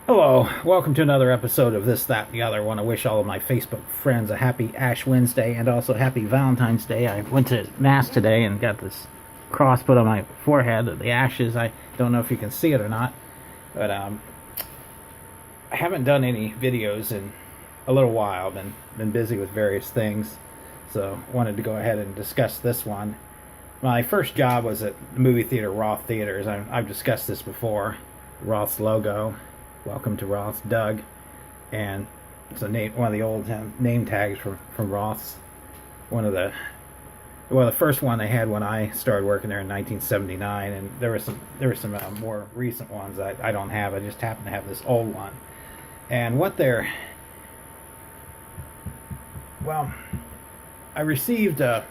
Hello, welcome to another episode of This, That, and the Other. I want to wish all of my Facebook friends a happy Ash Wednesday and also happy Valentine's Day. I went to Mass today and got this cross put on my forehead, the ashes. I don't know if you can see it or not, but I haven't done any videos in a little while. I've been busy with various things, so wanted to go ahead and discuss this one. My first job was at the movie theater, Roth Theaters. I've discussed this before. Roth's logo. Welcome to Roth's, Doug, and it's one of the old name tags from Roth's. One of the first one they had when I started working there in 1979, and there were some more recent ones that I don't have. I just happen to have this old one, and I received a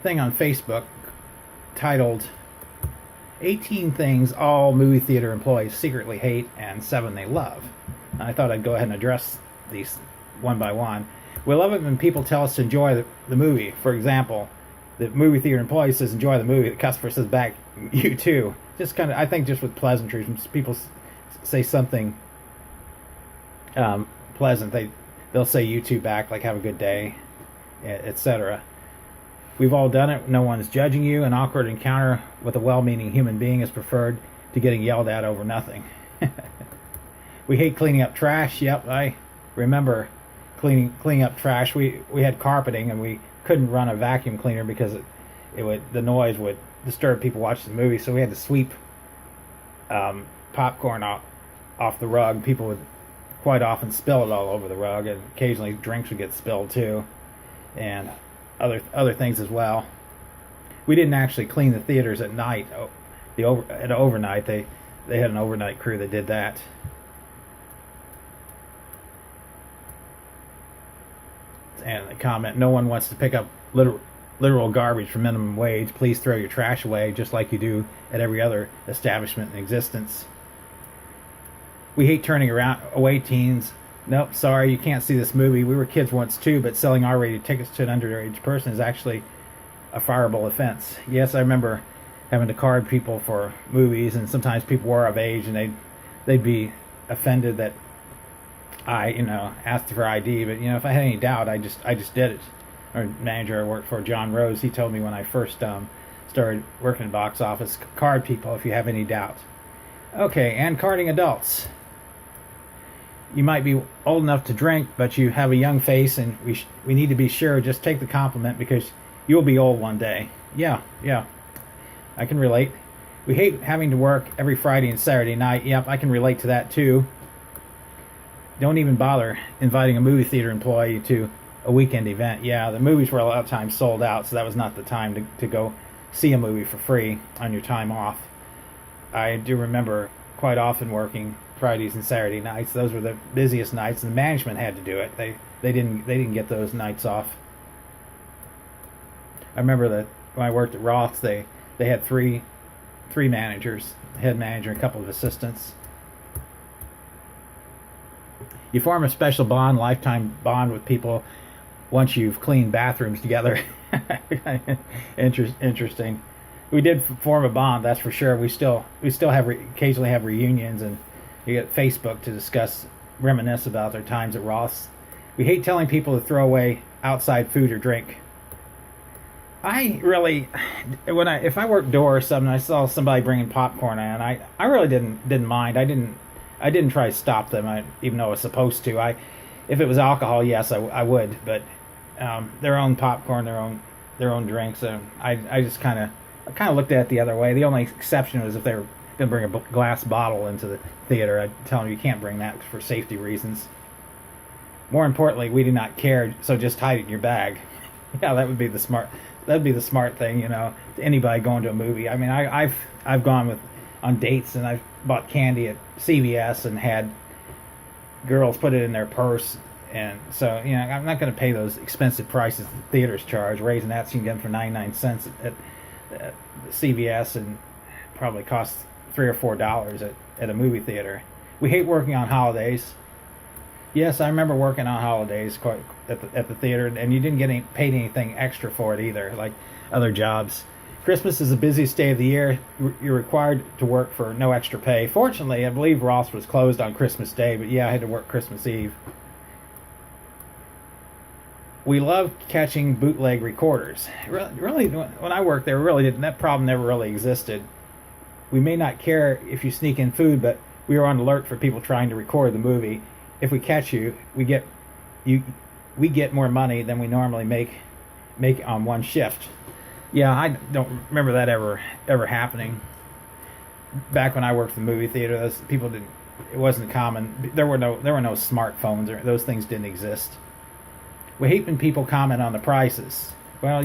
thing on Facebook titled 18 things all movie theater employees secretly hate and 7 they love. I thought I'd go ahead and address these one by one. We love it when people tell us to enjoy the movie. For example, the movie theater employee says enjoy the movie. The customer says back, you too. Just kind of, I think just with pleasantries, when people say something pleasant, they'll say you too back, like have a good day, etc. We've all done it. No one's judging you. An awkward encounter with a well-meaning human being is preferred to getting yelled at over nothing. We hate cleaning up trash. Yep, I remember cleaning up trash. We had carpeting and we couldn't run a vacuum cleaner because the noise would disturb people watching the movie. So we had to sweep popcorn off the rug. People would quite often spill it all over the rug, and occasionally drinks would get spilled too, and other things as well. We didn't actually clean the theaters at night. Overnight, they had an overnight crew that did that. And the comment: no one wants to pick up literal garbage for minimum wage. Please throw your trash away, just like you do at every other establishment in existence. We hate turning away teens. Nope, sorry, you can't see this movie. We were kids once too, but selling R-rated tickets to an underage person is actually a fireable offense. Yes, I remember having to card people for movies, and sometimes people were of age, and they'd be offended that I asked for ID. But if I had any doubt, I just did it. Our manager I worked for, John Rose, he told me when I first started working in the box office, card people if you have any doubt. Okay, and carding adults. You might be old enough to drink, but you have a young face, and we need to be sure. Just take the compliment because you'll be old one day. Yeah, I can relate. We hate having to work every Friday and Saturday night. Yep, I can relate to that too. Don't even bother inviting a movie theater employee to a weekend event. Yeah, the movies were a lot of times sold out, so that was not the time to go see a movie for free on your time off. I do remember quite often working Fridays and Saturday nights. Those were the busiest nights, and the management had to do it. They didn't get those nights off. I remember that when I worked at Roth's, they had three managers, head manager, and a couple of assistants. You form a special bond, lifetime bond with people once you've cleaned bathrooms together. Interesting. We did form a bond, that's for sure. We still occasionally have reunions, and you get Facebook to reminisce about their times at Roth's. We hate telling people to throw away outside food or drink. If I worked door or something, I saw somebody bringing popcorn in, I really didn't mind. I didn't try to stop them, even though I was supposed to. If it was alcohol, yes, I would, but their own popcorn, their own drinks, I just kind of looked at it the other way. The only exception was if they were going to bring a glass bottle into the theater. I'd tell them you can't bring that for safety reasons. More importantly, we do not care, so just hide it in your bag. Yeah, that'd be the smart thing, to anybody going to a movie. I mean, I've gone on dates, and I've bought candy at CVS and had girls put it in their purse. And so, I'm not going to pay those expensive prices the theaters charge. Raisinets you can get them for 99 cents at CVS, and probably costs $3 or $4 at a movie theater. We hate working on holidays. Yes, I remember working on holidays at the theater, and you didn't get paid anything extra for it either, like other jobs. Christmas is the busiest day of the year. You're required to work for no extra pay. Fortunately, I believe Ross was closed on Christmas Day, but yeah, I had to work Christmas Eve. We love catching bootleg recorders. Really, when I worked there, really didn't. That problem never really existed. We may not care if you sneak in food, but we are on alert for people trying to record the movie. If we catch you, we get more money than we normally make on one shift. Yeah, I don't remember that ever happening. Back when I worked in the movie theater, those people didn't. It wasn't common. There were no smartphones, or those things didn't exist. We hate when people comment on the prices. Well,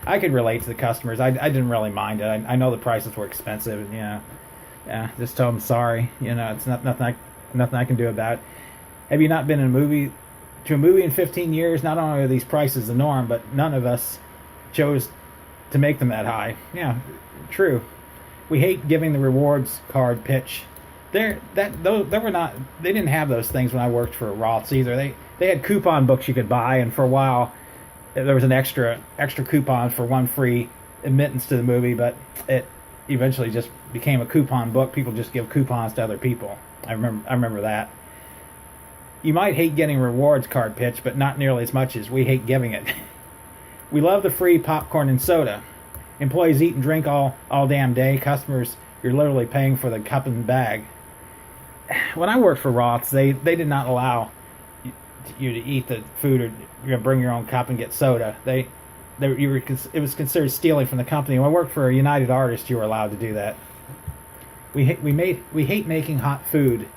I could relate to the customers. I didn't really mind it. I know the prices were expensive, and yeah, just tell them sorry. It's nothing I can do about it. Have you not been to a movie in 15 years? Not only are these prices the norm, but none of us chose to make them that high. Yeah, true. We hate giving the rewards card pitch. They didn't have those things when I worked for Roth's either. They had coupon books you could buy, and for a while there was an extra coupon for one free admittance to the movie, but it eventually just became a coupon book. People just give coupons to other people. I remember that. You might hate getting a rewards card pitch, but not nearly as much as we hate giving it. We love the free popcorn and soda. Employees eat and drink all damn day. Customers, you're literally paying for the cup and bag. When I worked for Roth's, they did not allow you to eat the food, or you're gonna bring your own cup and get soda. It was considered stealing from the company. When I worked for United Artists, you were allowed to do that. We hate making hot food.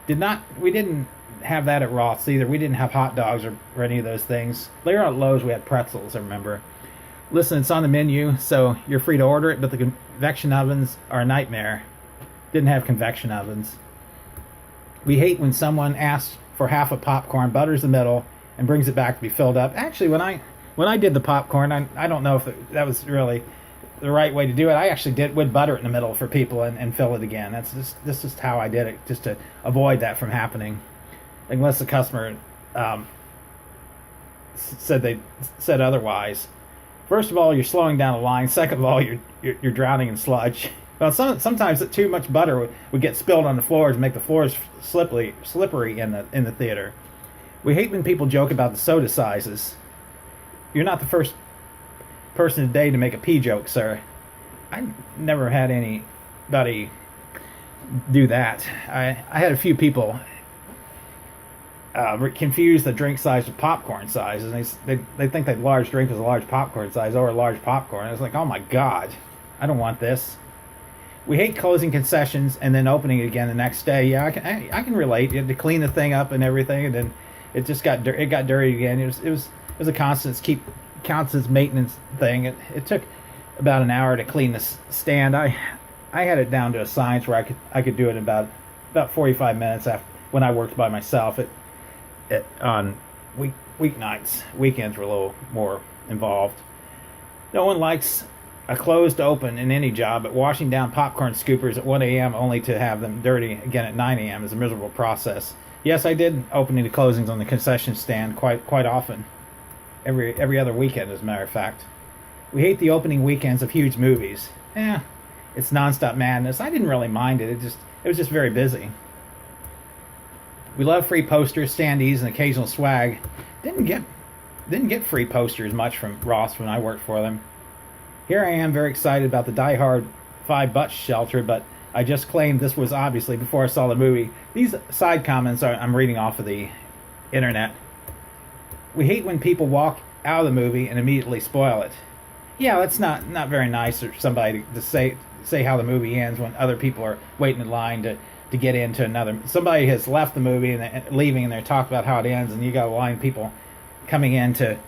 We didn't have that at Roth's either. We didn't have hot dogs or any of those things. Later at Lowe's, we had pretzels, I remember. Listen, it's on the menu, so you're free to order it, but the convection ovens are a nightmare. Didn't have convection ovens. We hate when someone asks for half a popcorn, butters the middle, and brings it back to be filled up. Actually, when I did the popcorn, I don't know if that was really the right way to do it. I actually would butter it in the middle for people and fill it again. This is how I did it, just to avoid that from happening. Unless the customer said otherwise. First of all, you're slowing down the line. Second of all, you're drowning in sludge. Well, sometimes too much butter would get spilled on the floors and make the floors slippery in the theater. We hate when people joke about the soda sizes. You're not the first person today to make a pee joke, sir. I never had anybody do that. I had a few people confuse the drink size with popcorn sizes, and they think that large drink is a large popcorn size or a large popcorn. It's like, oh my God, I don't want this. We hate closing concessions and then opening it again the next day. Yeah, I can relate. You had to clean the thing up and everything, and then it just got dirty again. It was a constant maintenance thing. It took about an hour to clean the stand. I had it down to a science where I could do it in about 45 minutes after when I worked by myself. On weeknights, weekends were a little more involved. No one likes a closed open in any job, but washing down popcorn scoopers at 1 a.m. only to have them dirty again at 9 a.m. is a miserable process. Yes, I did opening and closings on the concession stand quite often. Every other weekend, as a matter of fact. We hate the opening weekends of huge movies. It's nonstop madness. I didn't really mind it. It was just very busy. We love free posters, standees, and occasional swag. Didn't get free posters much from Ross when I worked for them. Here I am, very excited about the Die Hard 5 Butts shelter, but I just claimed this was obviously before I saw the movie. These side comments I'm reading off of the internet. We hate when people walk out of the movie and immediately spoil it. Yeah, that's not very nice for somebody to say how the movie ends when other people are waiting in line to get into another. Somebody has left the movie and leaving, and they're talking about how it ends, and you got a line of people coming in to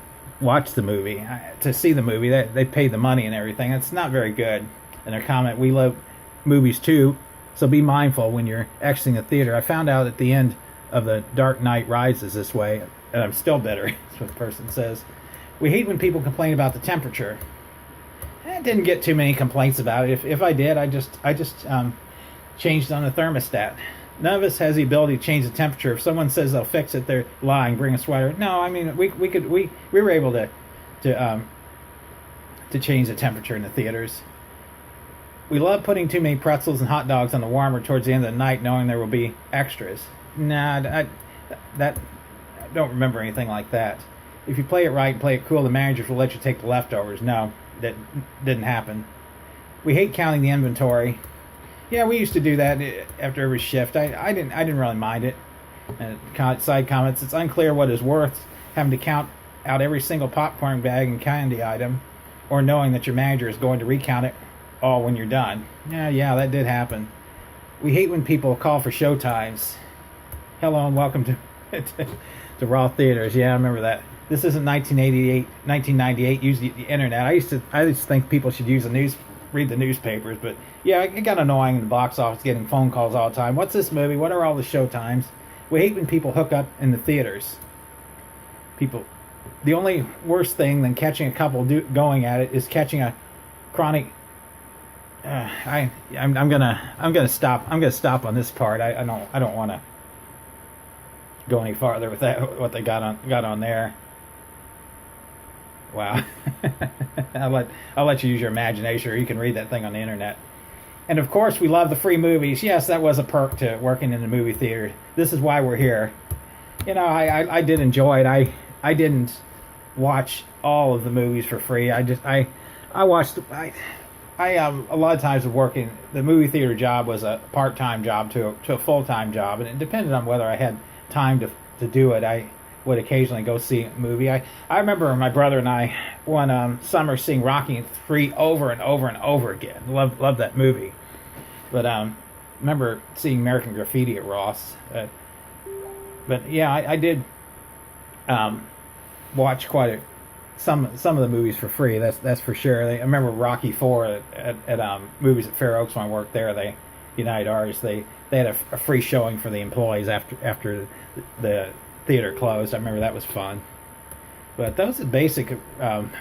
watch the movie, to see the movie. They paid the money and everything. It's not very good. And their comment, we love movies too, so be mindful when you're exiting the theater. I found out at the end of The Dark Knight Rises this way, and I'm still bitter. That's what the person says. We hate when people complain about the temperature. I didn't get too many complaints about it. If I did, I just changed on the thermostat. None of us has the ability to change the temperature. If someone says they'll fix it, they're lying. Bring a sweater. No, I mean we were able to to change the temperature in the theaters. We love putting too many pretzels and hot dogs on the warmer towards the end of the night, knowing there will be extras. Nah, I don't remember anything like that. If you play it right and play it cool, the managers will let you take the leftovers. No, that didn't happen. We hate counting the inventory. Yeah, we used to do that after every shift. I didn't really mind it. Side comments: it's unclear what is worth having to count out every single popcorn bag and candy item, or knowing that your manager is going to recount it all when you're done. Yeah, that did happen. We hate when people call for show times. Hello and welcome to Raw Theaters. Yeah, I remember that. This isn't 1998. Use the internet. I used to think people should read the newspapers, but yeah, it got annoying in the box office getting phone calls all the time. What's this movie? What are all the show times? We hate when people hook up in the theaters. The only worse thing than catching a couple going at it is catching a chronic. I'm gonna stop on this part. I don't want to go any farther with that. What they got on there. Wow. I'll let you use your imagination, or you can read that thing on the internet. And of course, we love the free movies. Yes, that was a perk to working in the movie theater. This is why we're here. I did enjoy it. I didn't watch all of the movies for free. I watched. A lot of times of working, the movie theater job was a part-time job to a full-time job, and it depended on whether I had time to do it. I would occasionally go see a movie. I remember my brother and I one summer seeing Rocky III over and over and over again. Loved that movie. But remember seeing American Graffiti at Ross. But yeah, I did watch some of the movies for free. That's for sure. I remember Rocky IV at Movies at Fair Oaks when I worked there. United Artists, they had a free showing for the employees after the theater closed. I remember that was fun. But those are the basic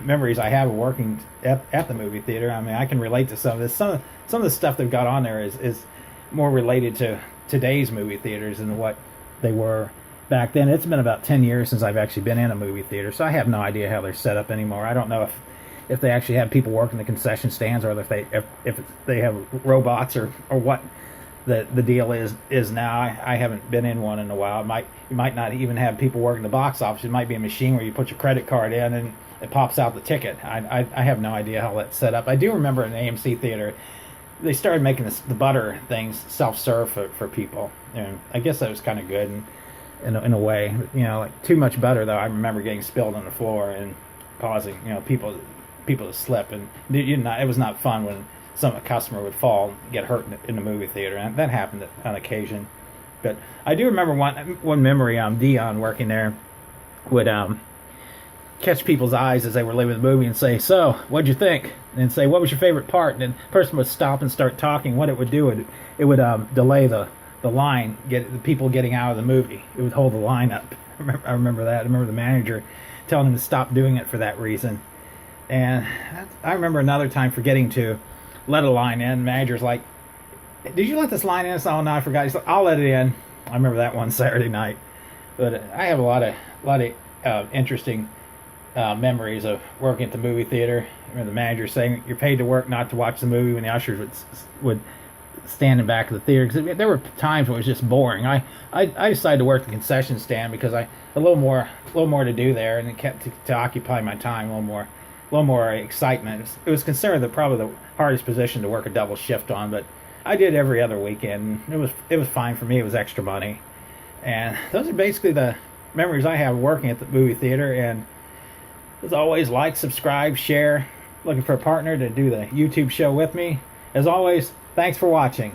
memories I have of working at the movie theater. I mean, I can relate to some of this. Some of the stuff they've got on there is more related to today's movie theaters than what they were back then. It's been about 10 years since I've actually been in a movie theater, so I have no idea how they're set up anymore. I don't know if they actually have people working the concession stands, or if they have robots, or what the deal is now. I haven't been in one in a while. You might not even have people working the box office. It might be a machine where you put your credit card in and it pops out the ticket. I have no idea how that's set up. I do remember in the AMC theater, they started making the butter things self-serve for people. And I guess that was kind of good in a way. Like too much butter, though, I remember getting spilled on the floor and causing people to slip. And it was not fun when a customer would fall and get hurt in the movie theater, and that happened on occasion. But I do remember one memory. Dion working there would catch people's eyes as they were leaving the movie and say, "So, what'd you think?" And say, "What was your favorite part?" And then the person would stop and start talking. What it would do, it would delay the line, get the people getting out of the movie. It would hold the line up. I remember that. I remember the manager telling him to stop doing it for that reason. And I remember another time forgetting to let a line in. The manager's like, "Did you let this line in?" I said, "Oh no, I forgot." He's like, "I'll let it in." I remember that one Saturday night. But I have a lot of interesting memories of working at the movie theater. I remember the manager saying, "You're paid to work, not to watch the movie," when the ushers would stand in back of the theater, because there were times when it was just boring. I decided to work the concession stand because I a little more to do there, and it kept to occupy my time. A little more excitement. It was considered probably the hardest position to work a double shift on, but I did every other weekend. It was fine for me. It was extra money, and those are basically the memories I have working at the movie theater. And as always, like, subscribe, share. Looking for a partner to do the YouTube show with me. As always, thanks for watching.